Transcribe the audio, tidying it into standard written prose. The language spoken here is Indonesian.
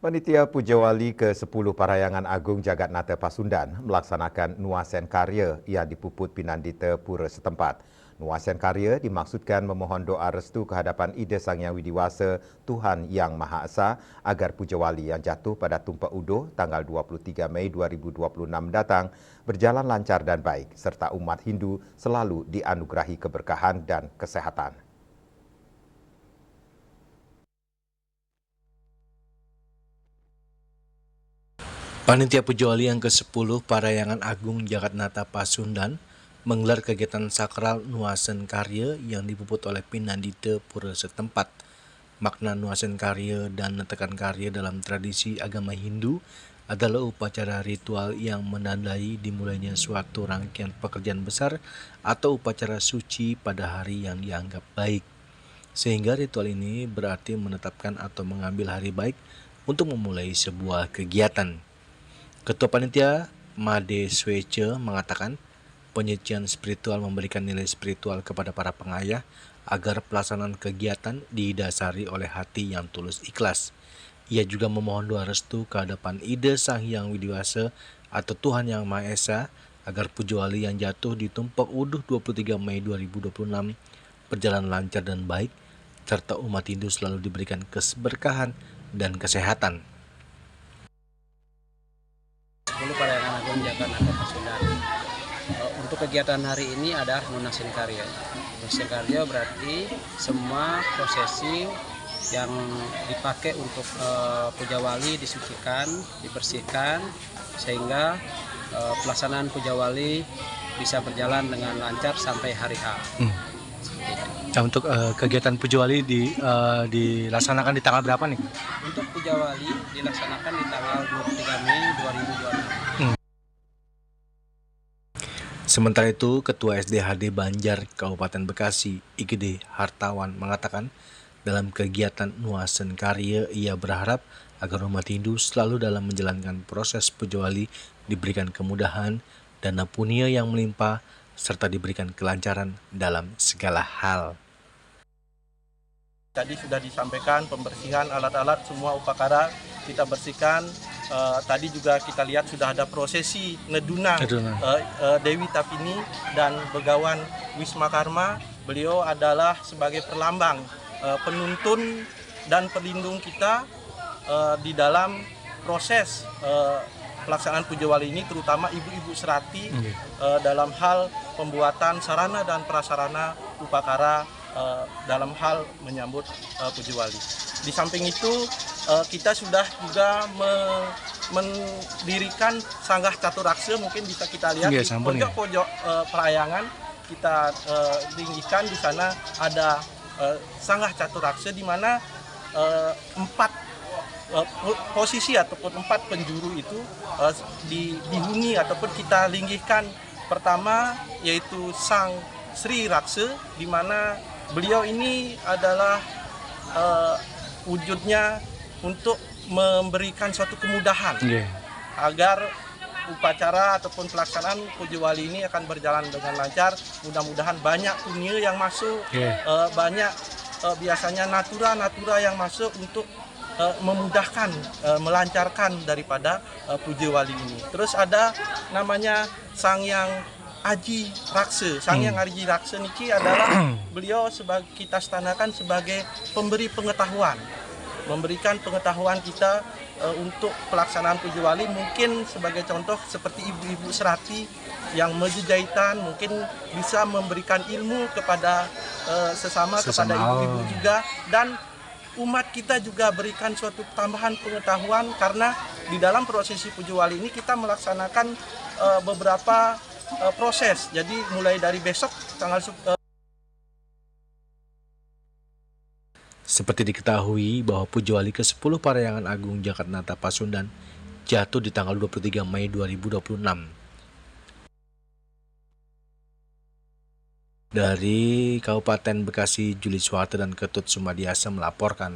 Panitia Pujawali ke-10 Parahyangan Agung Jagatnata Pasundan melaksanakan Nuasen Karya yang dipuput Pinandita Pura setempat. Nuasen Karya dimaksudkan memohon doa restu kehadapan Ida Sang Hyang Widiwasa Tuhan Yang Maha Esa agar Pujawali yang jatuh pada Tumpak Uduh tanggal 23 Mei 2026 datang berjalan lancar dan baik serta umat Hindu selalu dianugerahi keberkahan dan kesehatan. Panitia Pujawali yang ke-10 Parahyangan Agung Jagatnata Pasundan menggelar kegiatan sakral Nuasen Karya yang dipuput oleh Pinandita Pura setempat. Makna Nuasen Karya dan Netakan Karya dalam tradisi agama Hindu adalah upacara ritual yang menandai dimulainya suatu rangkaian pekerjaan besar atau upacara suci pada hari yang dianggap baik. Sehingga ritual ini berarti menetapkan atau mengambil hari baik untuk memulai sebuah kegiatan. Ketua Panitia Made Swece mengatakan penyucian spiritual memberikan nilai spiritual kepada para pengayah agar pelaksanaan kegiatan didasari oleh hati yang tulus ikhlas. Ia juga memohon doa restu ke hadapan Ida Sang Hyang Widiwasa atau Tuhan Yang Maha Esa agar Pujawali yang jatuh di Tumpak Uduh 23 Mei 2026 berjalan lancar dan baik serta umat Hindu selalu diberikan keberkahan dan kesehatan. 10 Parahyangan Agung Jagatnata Pasundan. Untuk kegiatan hari ini ada Nuasen Karya. Nuasen Karya berarti semua prosesi yang dipakai untuk Pujawali disucikan, dibersihkan sehingga pelaksanaan Pujawali bisa berjalan dengan lancar sampai hari H. Nah, untuk kegiatan Pujawali dilaksanakan di tanggal berapa nih? Untuk Pujawali dilaksanakan di tanggal 23 Mei 2026. Sementara itu, Ketua SDHD Banjar Kabupaten Bekasi, IGD Hartawan mengatakan dalam kegiatan Nuasen Karya ia berharap agar umat Hindu selalu dalam menjalankan proses Pujawali diberikan kemudahan, dana punya yang melimpah, serta diberikan kelancaran dalam segala hal. Tadi sudah disampaikan pembersihan alat-alat semua upakara kita bersihkan. Tadi juga kita lihat sudah ada prosesi Nedunang Dewi Tapini dan Begawan Wisma Karma. Beliau adalah sebagai perlambang penuntun dan pelindung kita di dalam proses pelaksanaan Pujawali ini, terutama ibu-ibu serati dalam hal pembuatan sarana dan prasarana upakara dalam hal menyambut Pujawali. Di samping itu kita sudah juga mendirikan Sanggah Caturaksa, mungkin bisa kita lihat di pojok-pojok pelayangan kita tinggikan. Di sana ada Sanggah Caturaksa di mana 4 posisi ataupun 4 penjuru itu dihuni ataupun kita linggihkan. Pertama yaitu Sang Sri Raksa, di mana beliau ini adalah wujudnya untuk memberikan suatu kemudahan agar upacara ataupun pelaksanaan Pujawali ini akan berjalan dengan lancar. Mudah-mudahan banyak punya yang masuk, banyak biasanya natura yang masuk untuk memudahkan, melancarkan daripada Pujawali ini. Terus ada namanya Sang Hyang Aji Raksa. Sang Hyang Aji Raksa niki adalah beliau kita stanakan sebagai pemberi pengetahuan, memberikan pengetahuan kita untuk pelaksanaan Pujawali. Mungkin sebagai contoh seperti ibu-ibu serati yang menjahitan mungkin bisa memberikan ilmu kepada sesama kepada ibu-ibu juga, dan umat kita juga berikan suatu tambahan pengetahuan karena di dalam prosesi Pujawali ini kita melaksanakan beberapa proses. Jadi mulai dari besok tanggal Seperti diketahui bahwa Pujawali ke-10 Parahyangan Agung Jagatnata Pasundan jatuh di tanggal 23 Mei 2026. Dari Kabupaten Bekasi, Juli Suharto dan Ketut Sumadiasa melaporkan.